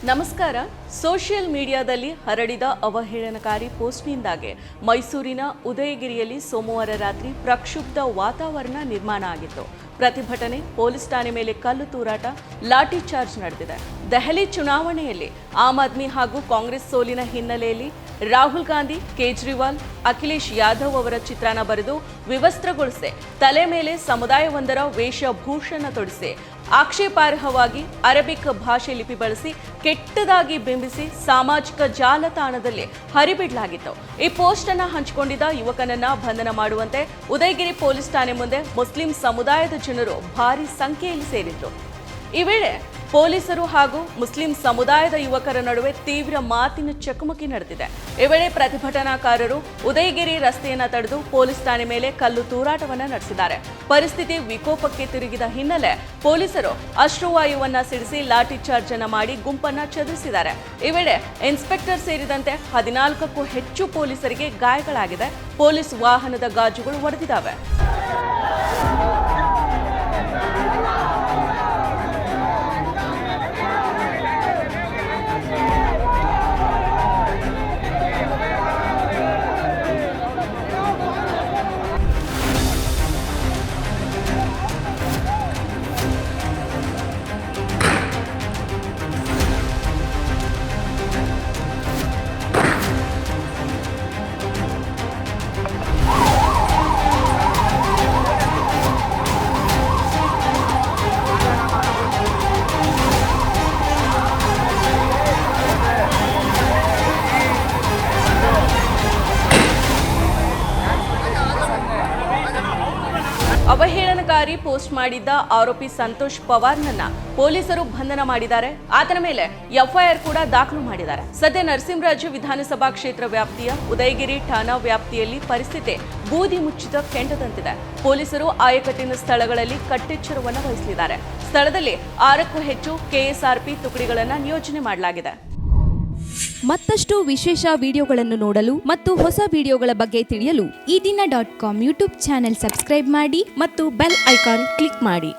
ನಮಸ್ಕಾರ. ಸೋಷಿಯಲ್ ಮೀಡಿಯಾದಲ್ಲಿ ಹರಡಿದ ಅವಹೇಳನಕಾರಿ ಪೋಸ್ಟ್ನಿಂದಾಗಿ ಮೈಸೂರಿನ ಉದಯಗಿರಿಯಲ್ಲಿ ಸೋಮವಾರ ರಾತ್ರಿ ಪ್ರಕ್ಷುಬ್ಧ ವಾತಾವರಣ ನಿರ್ಮಾಣ ಆಗಿತ್ತು. ಪ್ರತಿಭಟನೆ, ಪೊಲೀಸ್ ಠಾಣೆ ಮೇಲೆ ಕಲ್ಲು ತೂರಾಟ, ಲಾಠಿ ಚಾರ್ಜ್ ನಡೆದಿದೆ. ದೆಹಲಿ ಚುನಾವಣೆಯಲ್ಲಿ ಆಮ್ ಆದ್ಮಿ ಹಾಗೂ ಕಾಂಗ್ರೆಸ್ ಸೋಲಿನ ಹಿನ್ನೆಲೆಯಲ್ಲಿ ರಾಹುಲ್ ಗಾಂಧಿ, ಕೇಜ್ರಿವಾಲ್, ಅಖಿಲೇಶ್ ಯಾದವ್ ಅವರ ಚಿತ್ರಣ ಬರೆದು ವಿವಸ್ತ್ರಗೊಳಿಸಿ ತಲೆ ಮೇಲೆ ಸಮುದಾಯವೊಂದರ ವೇಷಭೂಷಣ ತೊಡಿಸಿ ಆಕ್ಷೇಪಾರ್ಹವಾಗಿ ಅರಬಿಕ್ ಭಾಷೆ ಲಿಪಿ ಬಳಸಿ ಕೆಟ್ಟದಾಗಿ ಬಿಂಬಿಸಿ ಸಾಮಾಜಿಕ ಜಾಲತಾಣದಲ್ಲಿ ಹರಿಬಿಡಲಾಗಿತ್ತು. ಈ ಪೋಸ್ಟ್ ಅನ್ನು ಹಂಚಿಕೊಂಡಿದ್ದ ಯುವಕನನ್ನ ಬಂಧನ ಮಾಡುವಂತೆ ಉದಯಗಿರಿ ಪೊಲೀಸ್ ಠಾಣೆ ಮುಂದೆ ಮುಸ್ಲಿಂ ಸಮುದಾಯದ ಜನರು ಭಾರಿ ಸಂಖ್ಯೆಯಲ್ಲಿ ಸೇರಿದ್ರು. ಈ ವೇಳೆ ಪೊಲೀಸರು ಹಾಗೂ ಮುಸ್ಲಿಂ ಸಮುದಾಯದ ಯುವಕರ ನಡುವೆ ತೀವ್ರ ಮಾತಿನ ಚಕಮಕಿ ನಡೆದಿದೆ. ಈ ವೇಳೆ ಪ್ರತಿಭಟನಾಕಾರರು ಉದಯಗಿರಿ ರಸ್ತೆಯನ್ನ ತಡೆದು ಪೊಲೀಸ್ ಠಾಣೆ ಮೇಲೆ ಕಲ್ಲು ತೂರಾಟವನ್ನ ನಡೆಸಿದ್ದಾರೆ. ಪರಿಸ್ಥಿತಿ ವಿಕೋಪಕ್ಕೆ ತಿರುಗಿದ ಹಿನ್ನೆಲೆ ಪೊಲೀಸರು ಅಶ್ರುವಾಯುವನ್ನ ಸಿಡಿಸಿ ಲಾಠಿ ಚಾರ್ಜ್ ಅನ್ನ ಮಾಡಿ ಗುಂಪನ್ನ ಚದುರಿಸಿದ್ದಾರೆ. ಈ ವೇಳೆ ಇನ್ಸ್ಪೆಕ್ಟರ್ ಸೇರಿದಂತೆ 14ಕ್ಕೂ ಹೆಚ್ಚು ಪೊಲೀಸರಿಗೆ ಗಾಯಗಳಾಗಿದೆ. ಪೊಲೀಸ್ ವಾಹನದ ಗಾಜುಗಳು ಒಡೆದಿದ್ದಾವೆ. ಅವಹೇಳನಕಾರಿ ಪೋಸ್ಟ್ ಮಾಡಿದ್ದ ಆರೋಪಿ ಸಂತೋಷ್ ಪವಾರ್ನನ್ನ ಪೊಲೀಸರು ಬಂಧನ ಮಾಡಿದ್ದಾರೆ. ಆತನ ಮೇಲೆ ಎಫ್ಐಆರ್ ಕೂಡ ದಾಖಲು ಮಾಡಿದ್ದಾರೆ. ಸದ್ಯ ನರಸಿಂಹರಾಜ ವಿಧಾನಸಭಾ ಕ್ಷೇತ್ರ ವ್ಯಾಪ್ತಿಯ ಉದಯಗಿರಿ ಠಾಣಾ ವ್ಯಾಪ್ತಿಯಲ್ಲಿ ಪರಿಸ್ಥಿತಿ ಬೂದಿ ಮುಚ್ಚಿದ ಕೆಂಡದಂತಿದೆ. ಪೊಲೀಸರು ಆಯಕಟ್ಟಿನ ಸ್ಥಳಗಳಲ್ಲಿ ಕಟ್ಟೆಚ್ಚರವನ್ನು ವಹಿಸಲಿದ್ದಾರೆ. ಸ್ಥಳದಲ್ಲಿ 6ಕ್ಕೂ ಹೆಚ್ಚು ಕೆಎಸ್ಆರ್ಪಿ ತುಕಡಿಗಳನ್ನು ನಿಯೋಜನೆ ಮಾಡಲಾಗಿದೆ. ಮತ್ತಷ್ಟು ವಿಶೇಷ ವಿಡಿಯೋಗಳನ್ನು ನೋಡಲು ಮತ್ತು ಹೊಸ ವಿಡಿಯೋಗಳ ಬಗ್ಗೆ ತಿಳಿಯಲು ಈ ದಿನ .com ಯೂಟ್ಯೂಬ್ ಚಾನೆಲ್ ಸಬ್ಸ್ಕ್ರೈಬ್ ಮಾಡಿ ಮತ್ತು ಬೆಲ್ ಐಕಾನ್ ಕ್ಲಿಕ್ ಮಾಡಿ.